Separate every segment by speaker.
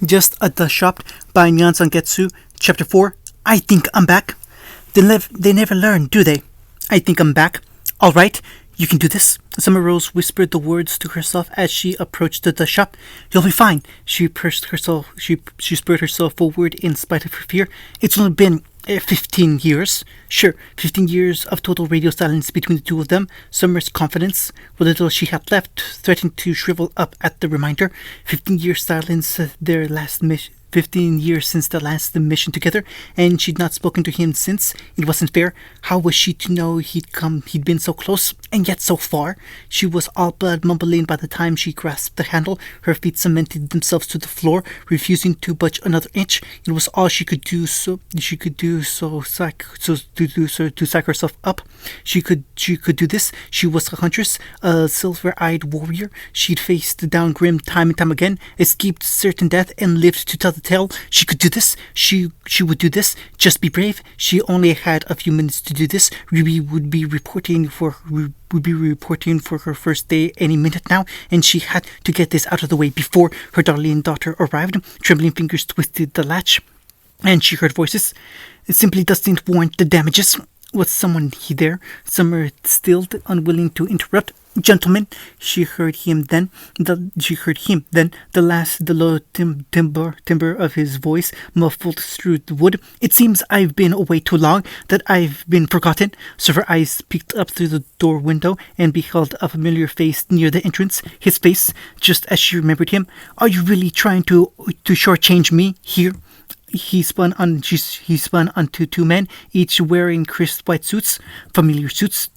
Speaker 1: Just at the shop by Nyan Sangetsu, Chapter 4. I think I'm back. They never learn, do they? I think I'm back. All right, you can do this. Summer Rose whispered the words to herself as she approached the shop. You'll be fine. She pursed herself. She spurred herself forward in spite of her fear. It's only been 15 years. Sure, 15 years of total radio silence between the two of them. Summer's confidence, what little she had left, threatened to shrivel up at the reminder. 15 years silence, their last mission. 15 years since the last mission together, and she'd not spoken to him since. It wasn't fair. How was she to know he'd been so close, and yet so far? She was all but mumbling by the time she grasped the handle. Her feet cemented themselves to the floor, refusing to budge another inch. It was all she could do to psych herself up. She could do this. She was a huntress, a silver-eyed warrior. She'd faced down grim time and time again, escaped certain death, and lived to tell the tale. She could do this. She would do this. Just be brave. She only had a few minutes to do this. Ruby would be reporting for her first day any minute now, and she had to get this out of the way before her darling daughter arrived. Trembling fingers twisted the latch, and she heard voices. It simply doesn't warrant the damages. Was someone there? Summer stilled, unwilling to interrupt. Gentlemen, she heard him then. The low timbre of his voice muffled through the wood. It seems I've been away too long, that I've been forgotten. So her eyes peeked up through the door window and beheld a familiar face near the entrance. His face, just as she remembered him. Are you really trying to shortchange me here? He spun onto two men, each wearing crisp white suits, familiar suits.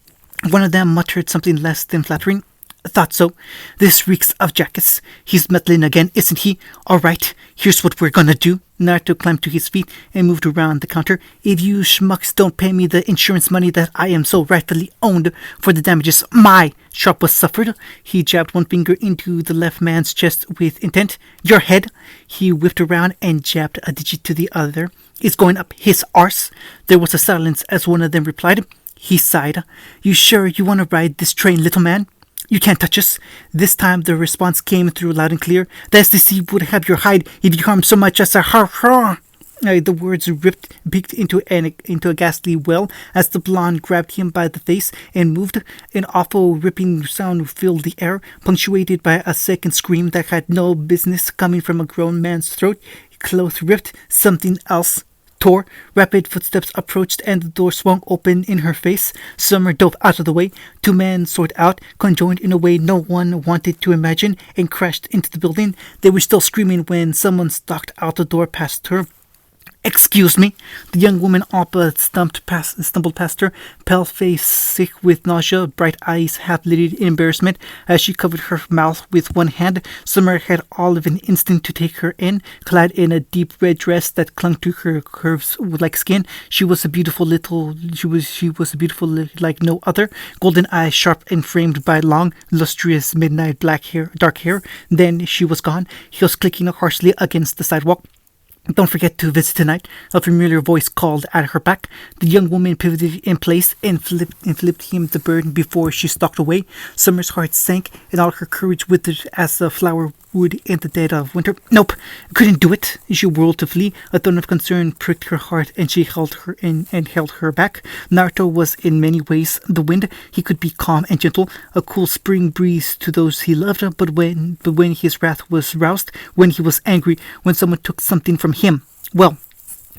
Speaker 1: One of them muttered something less than flattering. Thought so. This reeks of jackets. He's meddling again, isn't he? All right, here's what we're gonna do. Naruto climbed to his feet and moved around the counter. If you schmucks don't pay me the insurance money that I am so rightfully owed for the damages my shop was suffered. He jabbed one finger into the left man's chest with intent. Your head. He whipped around and jabbed a digit to the other. It's going up his arse. There was a silence as one of them replied. He sighed. You sure you want to ride this train, little man? You can't touch us. This time the response came through loud and clear. The STC would have your hide if you harmed so much as a ha. The words peeked into a ghastly well as the blonde grabbed him by the face and moved. An awful ripping sound filled the air, punctuated by a second scream that had no business coming from a grown man's throat. Clothes ripped. Something else tore. Rapid footsteps approached and the door swung open in her face. Summer dove out of the way. Two men soared out, conjoined in a way no one wanted to imagine, and crashed into the building. They were still screaming when someone stalked out the door past her. Excuse me. The young woman all but stumbled past her, pale face sick with nausea, bright eyes half-lidded in embarrassment as she covered her mouth with one hand. Summer had all of an instinct to take her in, clad in a deep red dress that clung to her curves like skin. She was a beautiful like no other, golden eyes sharp and framed by long, lustrous midnight dark hair. Then she was gone, heels clicking harshly against the sidewalk. Don't forget to visit tonight, a familiar voice called at her back. The young woman pivoted in place and flipped him the bird before she stalked away. Summer's heart sank and all her courage withered as a flower would in the dead of winter. Nope, couldn't do it. She whirled to flee. A thorn of concern pricked her heart and she held her back. Naruto was in many ways the wind. He could be calm and gentle, a cool spring breeze to those he loved, but when his wrath was roused, when he was angry, when someone took something from him, well,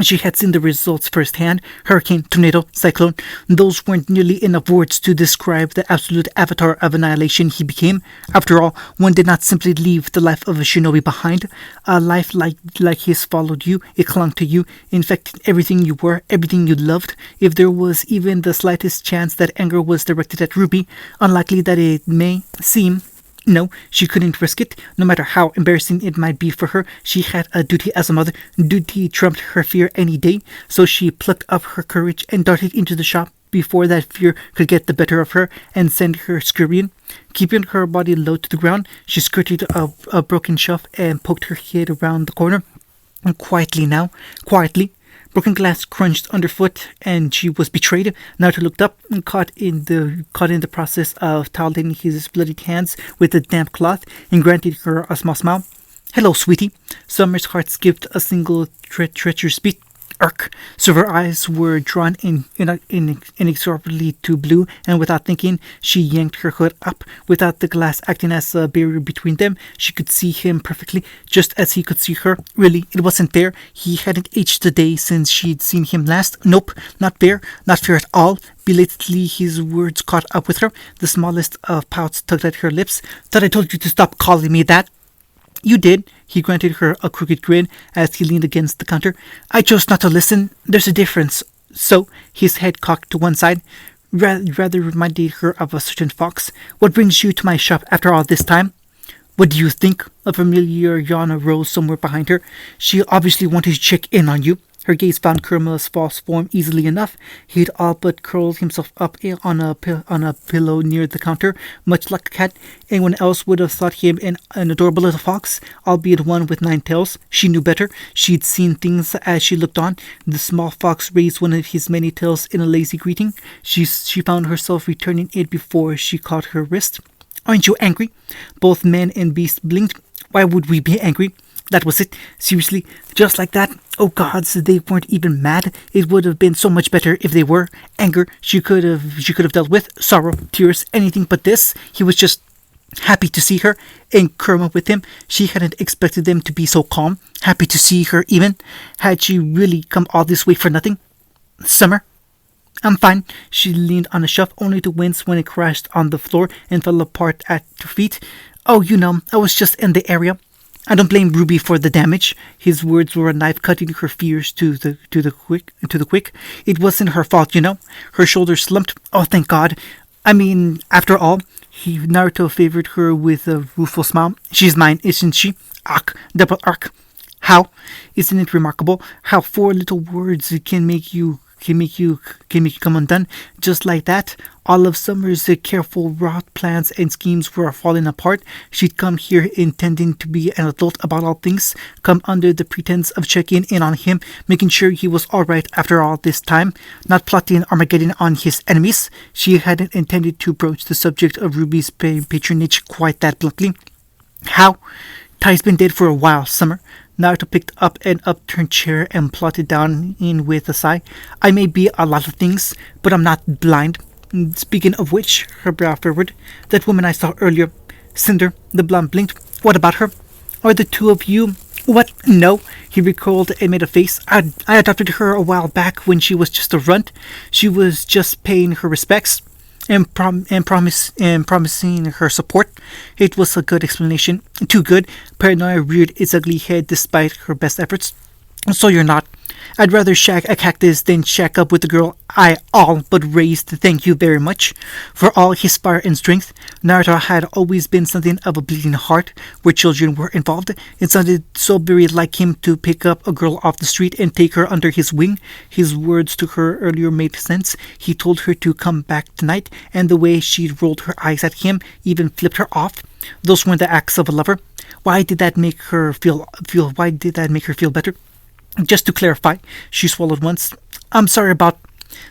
Speaker 1: she had seen the results firsthand. Hurricane, tornado, cyclone. Those weren't nearly enough words to describe the absolute avatar of annihilation he became. After all, one did not simply leave the life of a shinobi behind. A life like his followed you. It clung to you, infected everything you were, everything you loved. If there was even the slightest chance that anger was directed at Ruby, unlikely that it may seem, no, she couldn't risk it. No matter how embarrassing it might be for her, she had a duty as a mother. Duty trumped her fear any day. So she plucked up her courage and darted into the shop before that fear could get the better of her and send her scurrying. Keeping her body low to the ground, she skirted a broken shelf and poked her head around the corner. And quietly, broken glass crunched underfoot, and she was betrayed. Naruto looked up and caught in the process of toweling his bloodied hands with a damp cloth, and granted her a small smile. Hello, sweetie. Summer's heart skipped a single treacherous beat. Irk. So her eyes were drawn inexorably to blue, and without thinking, she yanked her hood up. Without the glass acting as a barrier between them, she could see him perfectly, just as he could see her. Really, it wasn't fair. He hadn't aged a day since she'd seen him last. Nope, not fair. Not fair at all. Belatedly, his words caught up with her. The smallest of pouts tugged at her lips. Thought I told you to stop calling me that. You did, he granted her a crooked grin as he leaned against the counter. I chose not to listen. There's a difference. So, his head cocked to one side, rather reminded her of a certain fox. What brings you to my shop after all this time? What do you think? A familiar yawn arose somewhere behind her. She obviously wanted to check in on you. Her gaze found Kerma's false form easily enough. He'd all but curled himself up on a pillow near the counter, much like a cat. Anyone else would have thought him an adorable little fox, albeit one with 9 tails. She knew better. She'd seen things as she looked on. The small fox raised one of his many tails in a lazy greeting. She found herself returning it before she caught her wrist. Aren't you angry? Both man and beast blinked. Why would we be angry? That was it. Seriously, just like that. Oh gods, they weren't even mad. It would have been so much better if they were. Anger, she could have dealt with. Sorrow, tears, anything but this. He was just happy to see her, and Kerma with him. She hadn't expected them to be so calm. Happy to see her even. Had she really come all this way for nothing? Summer? I'm fine. She leaned on a shelf only to wince when it crashed on the floor and fell apart at her feet. Oh, I was just in the area. I don't blame Ruby for the damage. His words were a knife cutting her fears to the quick. It wasn't her fault, Her shoulders slumped. Oh, thank God. I mean, after all, Naruto favored her with a rueful smile. She's mine, isn't she? Arc, double arc. How? Isn't it remarkable how 4 little words can make you come undone just like that? All of Summer's careful wrought plans and schemes were falling apart. She'd come here intending to be an adult about all things, come under the pretense of checking in on him, making sure he was alright after all this time, not plotting Armageddon on his enemies. She hadn't intended to broach the subject of Ruby's patronage quite that bluntly. How? Ty's been dead for a while, Summer. Naruto picked up an upturned chair and plopped down in with a sigh. I may be a lot of things, but I'm not blind. Speaking of which, her brow furrowed. That woman I saw earlier, Cinder, the blonde blinked. What about her? Are the two of you... What? No, he recalled and made a face. I adopted her a while back when she was just a runt. She was just paying her respects and promising her support. It was a good explanation. Too good. Paranoia reared its ugly head despite her best efforts. So you're not. I'd rather shack a cactus than shack up with the girl I all but raised, thank you very much. For all his fire and strength, Naruto had always been something of a bleeding heart where children were involved. It sounded so very like him to pick up a girl off the street and take her under his wing. His words to her earlier made sense. He told her to come back tonight, and the way she rolled her eyes at him even flipped her off. Those weren't the acts of a lover. Why did that make her feel better? Just to clarify, she swallowed once. I'm sorry about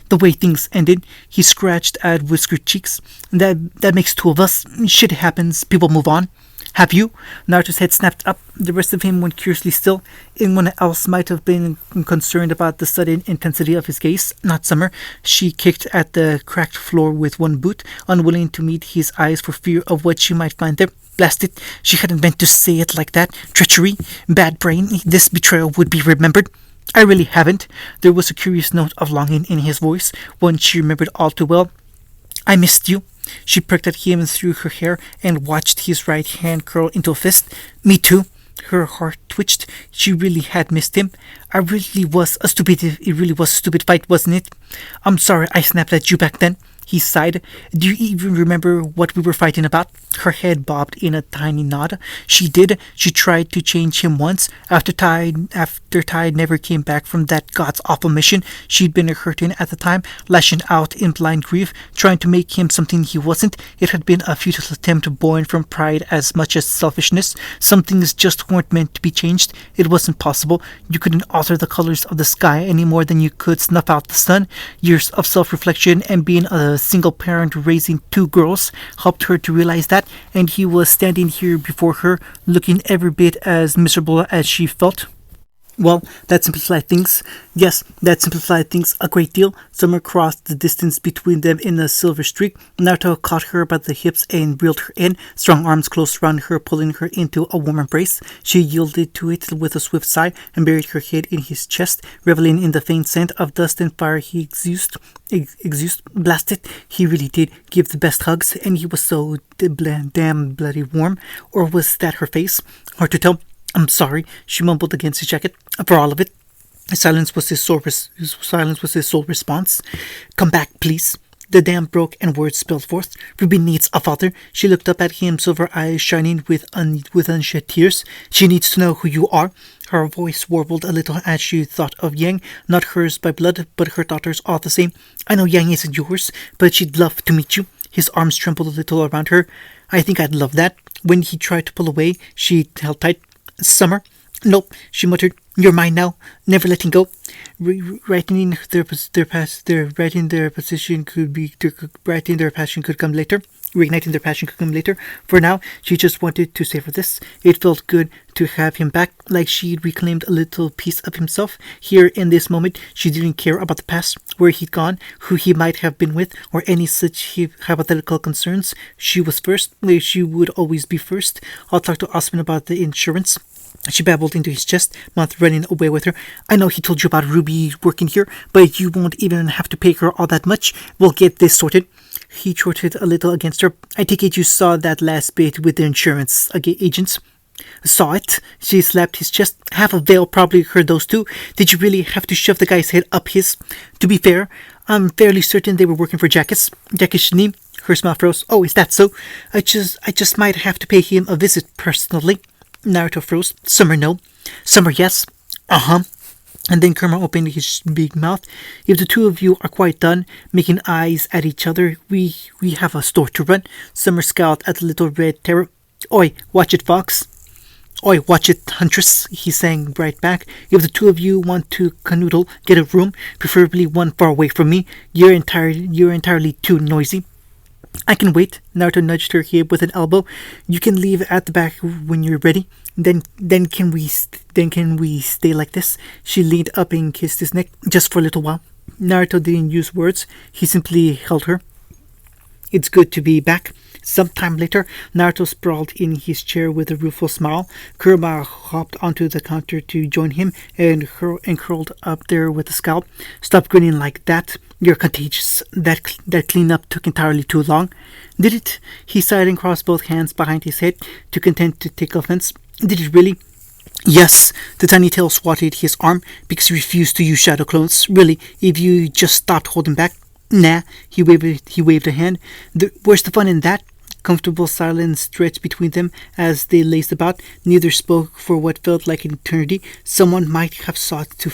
Speaker 1: the way things ended. He scratched at whiskered cheeks. That makes 2 of us. Shit happens. People move on. Have you? Naruto's head snapped up. The rest of him went curiously still. Anyone else might have been concerned about the sudden intensity of his gaze. Not Summer. She kicked at the cracked floor with one boot, unwilling to meet his eyes for fear of what she might find there. Blast it, she hadn't meant to say it like that. Treachery, bad brain, this betrayal would be remembered. I really haven't. There was a curious note of longing in his voice, one she remembered all too well. I missed you. She pricked at him through her hair and watched his right hand curl into a fist. Me too. Her heart twitched. She really had missed him. It really was a stupid fight, wasn't it? I'm sorry I snapped at you back then. He sighed. Do you even remember what we were fighting about? Her head bobbed in a tiny nod. She did. She tried to change him once. After Ty never came back from that god's-awful mission, she'd been hurting at the time, lashing out in blind grief, trying to make him something he wasn't. It had been a futile attempt born from pride as much as selfishness. Some things just weren't meant to be changed. It wasn't possible. You couldn't alter the colors of the sky any more than you could snuff out the sun. Years of self-reflection and being a a single parent raising 2 girls helped her to realize that, and he was standing here before her, looking every bit as miserable as she felt. Well, that simplified things. Yes, that simplified things a great deal. Summer crossed the distance between them in a silver streak. Naruto caught her by the hips and reeled her in, strong arms closed around her, pulling her into a warm embrace. She yielded to it with a swift sigh and buried her head in his chest, reveling in the faint scent of dust and fire he blasted. He really did give the best hugs, and he was so damn bloody warm. Or was that her face? Hard to tell. I'm sorry, she mumbled against his jacket, for all of it. Silence was his sole response. Come back, please. The dam broke and words spilled forth. Ruby needs a father. She looked up at him, silver eyes shining with unshed tears. She needs to know who you are. Her voice warbled a little as she thought of Yang, not hers by blood, but her daughter's all the same. I know Yang isn't yours, but she'd love to meet you. His arms trembled a little around her. I think I'd love that. When he tried to pull away, she held tight. Summer? Nope, she muttered. You're mine now, never letting go. Writing their passion could come later. Reigniting their passion could come later. For now, she just wanted to savor this. It felt good to have him back, like she'd reclaimed a little piece of himself. Here, in this moment, she didn't care about the past, where he'd gone, who he might have been with, or any such hypothetical concerns. She was first. She would always be first. I'll talk to Osman about the insurance. She babbled into his chest, mouth running away with her. I know he told you about Ruby working here, but you won't even have to pay her all that much. We'll get this sorted. He chortled a little against her. I take it you saw that last bit with the insurance agents. Saw it? She slapped his chest. Half of Vale probably heard those too. Did you really have to shove the guy's head up his? To be fair, I'm fairly certain they were working for Jackus. Jackus Shani. Her smile froze. Oh, is that so? I just might have to pay him a visit personally. Naruto froze. Summer, no. Summer, yes. Uh-huh. And then Kurama opened his big mouth. If the two of you are quite done making eyes at each other, we have a store to run. Summer scowled at the little red terror. Oi, watch it, Fox. Oi, watch it, Huntress, he sang right back. If the two of you want to canoodle, get a room, preferably one far away from me. You're entirely too noisy. I can wait. Naruto nudged her hip with an elbow. You can leave at the back when you're ready. Then can we stay like this? She leaned up and kissed his neck just for a little while. Naruto didn't use words. He simply held her. It's good to be back. Sometime later, Naruto sprawled in his chair with a rueful smile. Kurama hopped onto the counter to join him and curled up there with a scowl. Stop grinning like that. You're contagious. That cleanup took entirely too long. Did it? He sighed and crossed both hands behind his head, too content to take offense. Did it really? Yes, the tiny tail swatted his arm because he refused to use shadow clones. Really, if you just stopped holding back. Nah, he waved a hand. Where's the fun in that? Comfortable silence stretched between them as they laced about. Neither spoke for what felt like an eternity. Someone might have sought to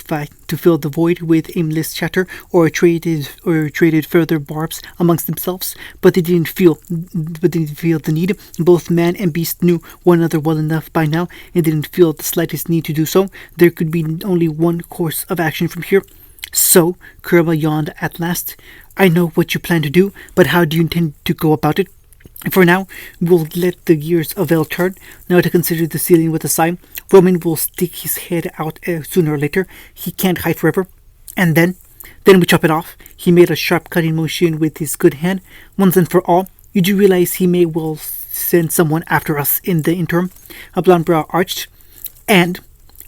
Speaker 1: fill the void with aimless chatter or traded further barbs amongst themselves, but they didn't feel the need. Both man and beast knew one another well enough by now and didn't feel the slightest need to do so. There could be only one course of action from here. So, Kurama yawned at last. I know what you plan to do, but how do you intend to go about it? For now, we'll let the gears of Vale turn. Now to consider the ceiling with a sigh. Roman will stick his head out sooner or later. He can't hide forever. And then we chop it off. He made a sharp cutting motion with his good hand. Once and for all, you do realize he may well send someone after us in the interim. A blonde brow arched. And,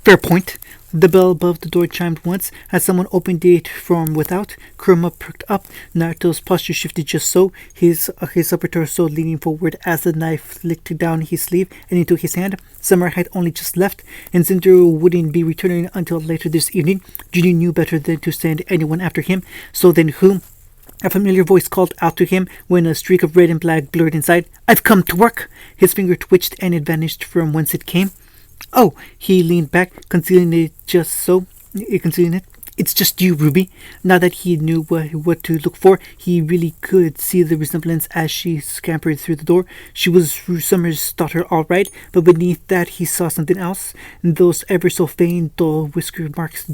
Speaker 1: fair point. The bell above the door chimed once as someone opened it from without. Kurama perked up. Naruto's posture shifted just so, his upper torso leaning forward as the knife flicked down his sleeve and into his hand. Summer had only just left, and Cinder wouldn't be returning until later this evening. Judy knew better than to send anyone after him. So then who? A familiar voice called out to him when a streak of red and black blurred inside. I've come to work! His finger twitched and it vanished from whence it came. Oh, he leaned back, concealing it. It's just you, Ruby. Now that he knew what to look for, he really could see the resemblance as she scampered through the door. She was Summer's daughter, all right, but beneath that he saw something else. Those ever so faint, dull whisker marks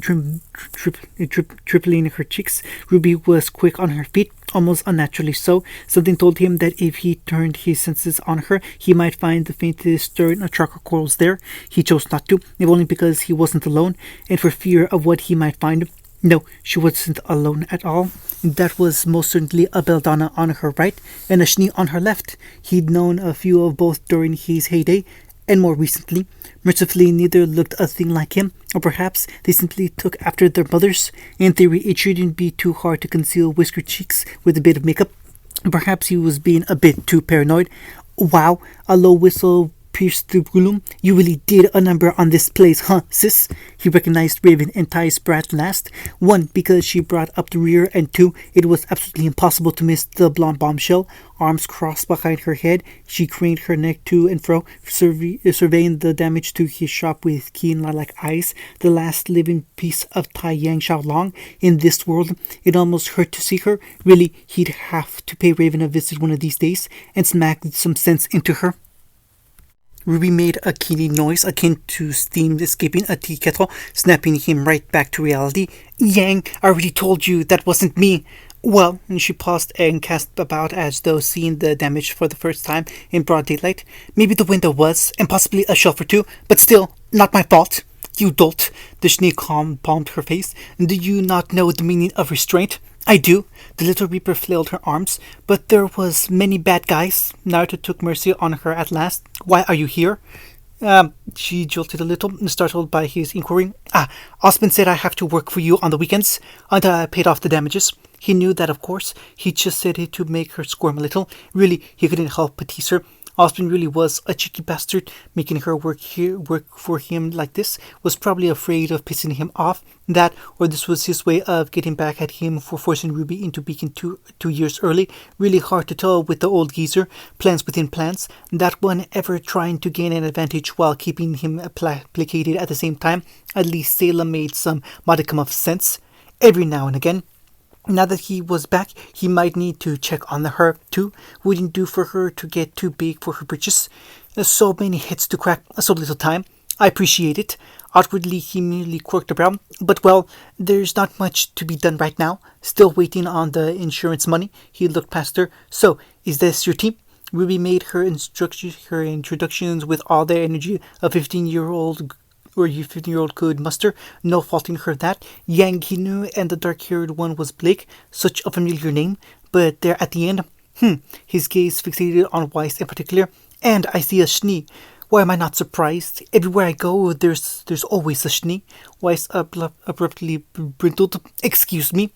Speaker 1: tripling her cheeks. Ruby was quick on her feet. almost unnaturally so. Something told him that if he turned his senses on her, he might find the faintest stir in charcoal coals there. He chose not to, if only because he wasn't alone, and for fear of what he might find. No, she wasn't alone at all. That was most certainly a belladonna on her right, and a Schnee on her left. He'd known a few of both during his heyday, and more recently. Mercifully, neither looked a thing like him, or perhaps they simply took after their mothers. In theory, it shouldn't be too hard to conceal whiskered cheeks with a bit of makeup. Perhaps he was being a bit too paranoid. Wow, a low whistle pierced the gloom. You really did a number on this place, huh, sis? He recognized Raven and Ty's brat last. One, because she brought up the rear, and two, it was absolutely impossible to miss the blonde bombshell. Arms crossed behind her head, she craned her neck to and fro, surveying the damage to his shop with keen lilac eyes. The last living piece of Tai Yang Xiaolong in this world. It almost hurt to see her. Really, he'd have to pay Raven a visit one of these days and smack some sense into her. Ruby made a keening noise akin to steam escaping a tea kettle, snapping him right back to reality. Yang, I already told you that wasn't me. Well, and she paused and cast about as though seeing the damage for the first time in broad daylight. Maybe the window was, and possibly a shelf or two, but still, not my fault. You dolt. The Schnee palmed her face. Do you not know the meaning of restraint? I do. The little reaper flailed her arms. But there was many bad guys. Naruto took mercy on her at last. Why are you here? She jolted a little, startled by his inquiry. Osmond said I have to work for you on the weekends until I paid off the damages. He knew that, of course. He just said it to make her squirm a little. Really, he couldn't help but tease her. Osmond really was a cheeky bastard. Making her work for him like this. Was probably afraid of pissing him off. That, or this was his way of getting back at him for forcing Ruby into Beacon 2 years early. Really hard to tell with the old geezer. Plans within plans. That one ever trying to gain an advantage while keeping him placated at the same time. At least Salem made some modicum of sense. Every now and again. Now that he was back, he might need to check on her, too. Wouldn't do for her to get too big for her britches. So many heads to crack, so little time. I appreciate it. Outwardly, he merely quirked a brow. But, well, there's not much to be done right now. Still waiting on the insurance money. He looked past her. So, is this your team? Ruby made her introductions with all the energy a 15-year-old could muster, no faulting her that. Yang he knew, and the dark-haired one was Blake, such a familiar name, but there at the end, his gaze fixated on Weiss in particular, and I see a Schnee. Why am I not surprised? Everywhere I go, there's always a Schnee. Weiss abruptly brittled. Excuse me.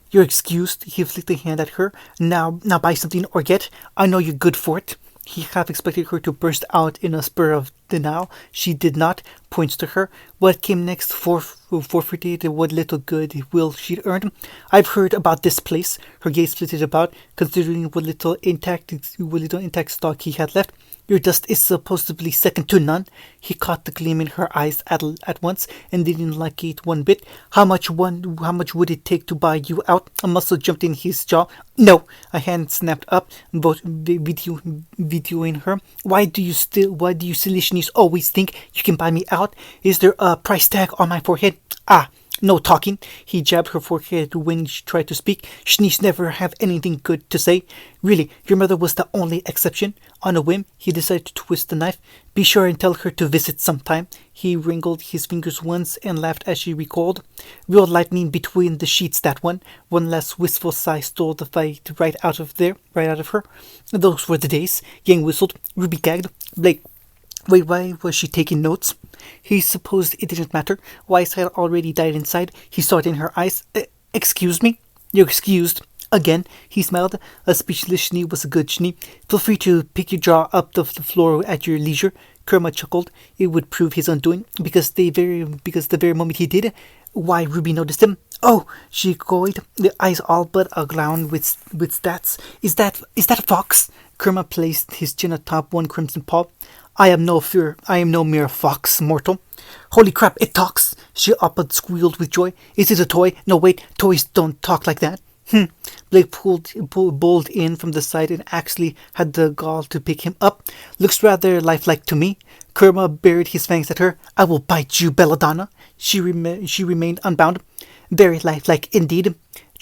Speaker 1: You're excused. He flicked a hand at her. Now buy something or get. I know you're good for it. He half expected her to burst out in a spur of denial. She did not. Points to her. What came next forfeited what little goodwill she'd earned. I've heard about this place. Her gaze flitted about, considering what little intact stock he had left. Your dust is supposedly second to none. He caught the gleam in her eyes at once and didn't like it one bit. How much would it take to buy you out? A muscle jumped in his jaw. No, a hand snapped up, both vetoing her. Why do you silly Schnees always think you can buy me out? Is there a price tag on my forehead? No talking. He jabbed her forehead when she tried to speak. Schnees never have anything good to say. Really, your mother was the only exception. On a whim, he decided to twist the knife. Be sure and tell her to visit sometime. He wrinkled his fingers once and laughed as she recoiled. Real lightning between the sheets, that one. One last wistful sigh stole the fight right out of her. Those were the days. Yang whistled. Ruby gagged. Blake, wait, why was she taking notes? He supposed it didn't matter. Weiss had already died inside. He saw it in her eyes. Excuse me? You're excused. Again, he smiled. A speechless Schnee was a good Schnee. Feel free to pick your jaw up the floor at your leisure. Kerma chuckled. It would prove his undoing, because the very moment he did, why, Ruby noticed him. Oh, she echoed, the eyes all but aglown with stats. Is that a fox? Kerma placed his chin atop one crimson paw. I am no mere fox, mortal. Holy crap, it talks! She upward squealed with joy. Is it a toy? No, wait, toys don't talk like that. Blake pulled in from the side and actually had the gall to pick him up. Looks rather lifelike to me. Kerma buried his fangs at her. I will bite you, belladonna. She remained unbound. Very lifelike indeed.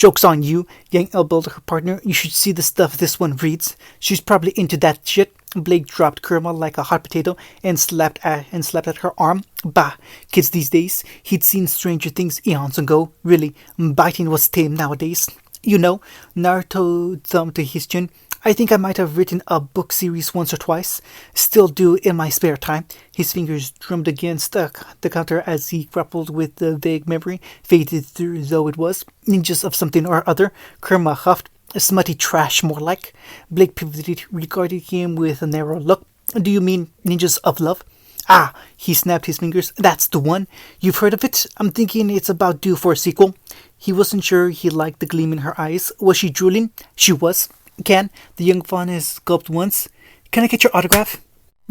Speaker 1: Joke's on you, Yang elbowed her partner. You should see the stuff this one reads. She's probably into that shit. Blake dropped Kurma like a hot potato and slapped at her arm. Bah, kids these days. He'd seen stranger things eons ago. Really, biting was tame nowadays. You know, Naruto thumbed to his chin. I think I might have written a book series once or twice. Still do in my spare time. His fingers drummed against the counter as he grappled with the vague memory, faded through though it was. Ninjas of something or other. Kurma huffed. Smutty trash, more like. Blake pivoted, regarded him with a narrow look. Do you mean ninjas of love? Ah, he snapped his fingers. That's the one. You've heard of it? I'm thinking it's about due for a sequel. He wasn't sure he liked the gleam in her eyes. Was she drooling? She was. The young fauness gulped once. Can I get your autograph?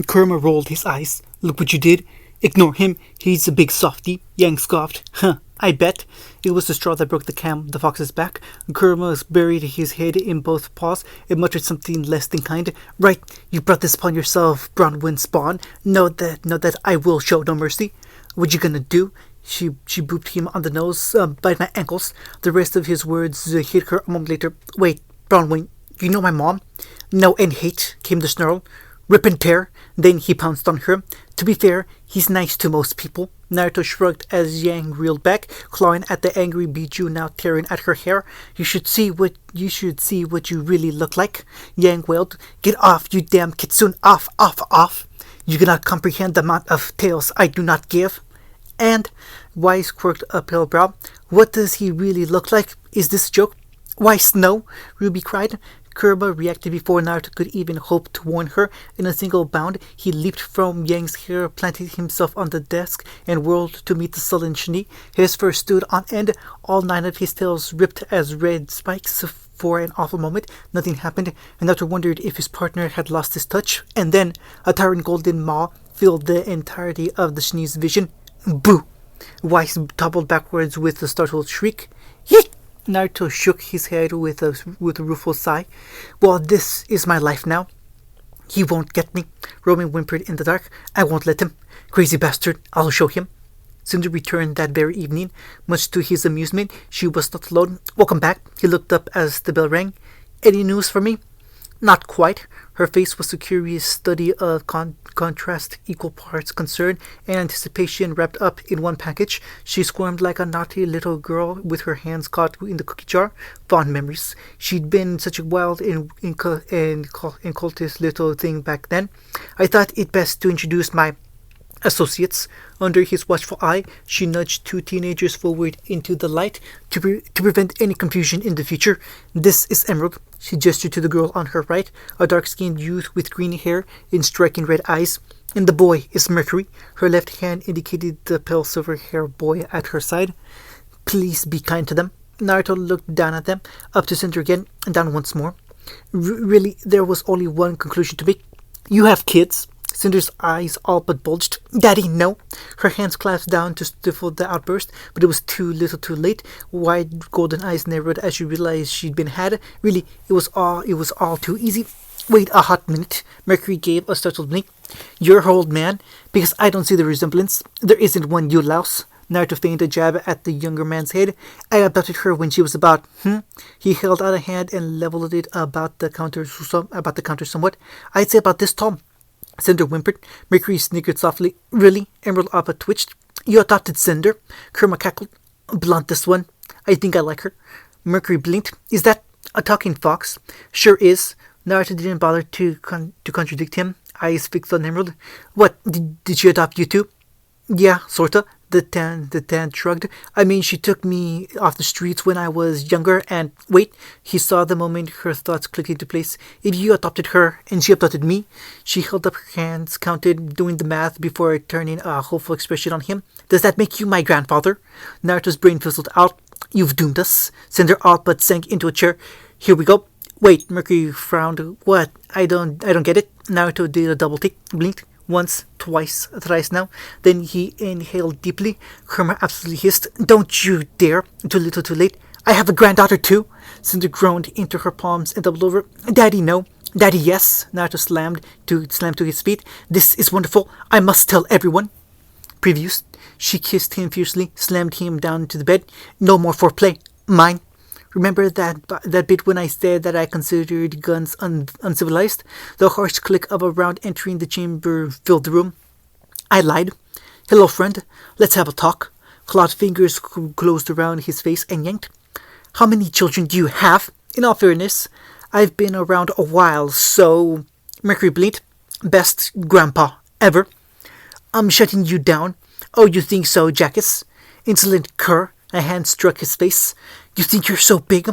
Speaker 1: Kurma rolled his eyes. Look what you did. Ignore him. He's a big softy. Yang scoffed. Huh, I bet. It was the straw that broke the fox's back. Kurma buried his head in both paws and muttered something less than kind. Right, you brought this upon yourself, Bronwyn spawn. Know that I will show no mercy. What you gonna do? She booped him on the nose. Bite my ankles. The rest of his words hit her a moment later. Wait, Bronwyn, you know my mom? No, and hate, came the snarl. Rip and tear. Then he pounced on her. To be fair, he's nice to most people. Naruto shrugged as Yang reeled back, clawing at the angry Bijou now tearing at her hair. You should see what you really look like. Yang wailed. Get off, you damn kitsune. Off, off, off. You cannot comprehend the amount of tales I do not give. And Wise quirked a pale brow. What does he really look like? Is this a joke? Why, Snow? Ruby cried. Kurma reacted before Naruto could even hope to warn her. In a single bound, he leaped from Yang's hair, planted himself on the desk, and whirled to meet the sullen Shini. His fur stood on end, all 9 of his tails ripped as red spikes. For an awful moment, nothing happened, and Naruto wondered if his partner had lost his touch. And then, a towering golden maw filled the entirety of the Shini's vision. Boo! Weiss toppled backwards with a startled shriek. Yeet! Naruto shook his head with a rueful sigh. Well, this is my life now. He won't get me, Roman whimpered in the dark. I won't let him. Crazy bastard, I'll show him. Cinder returned that very evening. Much to his amusement, she was not alone. Welcome back. He looked up as the bell rang. Any news for me? Not quite. Her face was a curious study of contrast, equal parts concern and anticipation wrapped up in one package. She squirmed like a naughty little girl with her hands caught in the cookie jar. Fond memories. She'd been such a wild and cultist little thing back then. I thought it best to introduce my associates. Under his watchful eye, she nudged 2 teenagers forward into the light to prevent any confusion in the future. This is Emerald. She gestured to the girl on her right, a dark-skinned youth with green hair and striking red eyes. And the boy is Mercury. Her left hand indicated the pale silver-haired boy at her side. Please be kind to them. Naruto looked down at them, up to Cinder again, and down once more. Really, there was only one conclusion to make. You have kids. Cinder's eyes all but bulged. Daddy, no. Her hands clasped down to stifle the outburst, but it was too little too late. Wide golden eyes narrowed as she realized she'd been had. Really, it was all too easy. Wait a hot minute. Mercury gave a startled blink. You're her old man? Because I don't see the resemblance. There isn't one, you louse. Naruto feigned a jab at the younger man's head. I abducted her when she was about, He held out a hand and leveled it about the counter somewhat. I'd say about this tall. Cinder whimpered. Mercury snickered softly. Really? Emerald Appa twitched. You adopted Cinder? Kurma cackled. Blunt this one. I think I like her. Mercury blinked. Is that a talking fox? Sure is. Naruto didn't bother to contradict him. Eyes fixed on Emerald. What? Did she adopt you too? Yeah, sorta. The tan shrugged. I mean, she took me off the streets when I was younger, and wait, he saw the moment her thoughts clicked into place. If you adopted her, and she adopted me, she held up her hands, counted, doing the math before turning a hopeful expression on him. Does that make you my grandfather? Naruto's brain fizzled out. You've doomed us. Cinder all but sank into a chair. Here we go. Wait, Mercury frowned. What? I don't get it. Naruto did a double take, blinked. Once, twice, thrice now. Then he inhaled deeply. Kurma absolutely hissed. Don't you dare. Too little too late. I have a granddaughter too. Cinder groaned into her palms and doubled over. Daddy, no. Daddy, yes. Naruto slammed to his feet. This is wonderful. I must tell everyone. Previews. She kissed him fiercely, slammed him down to the bed. No more foreplay. Mine. Remember that bit when I said that I considered guns uncivilized? The harsh click of a round entering the chamber filled the room. I lied. Hello, friend. Let's have a talk. Clawed fingers closed around his face and yanked. How many children do you have? In all fairness, I've been around a while, so... Mercury blinked. Best grandpa ever. I'm shutting you down. Oh, you think so, Jackass? Insolent cur. A hand struck his face. You think you're so big?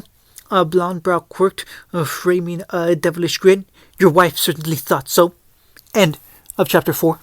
Speaker 1: A blonde brow quirked, framing a devilish grin. Your wife certainly thought so. End of chapter 4.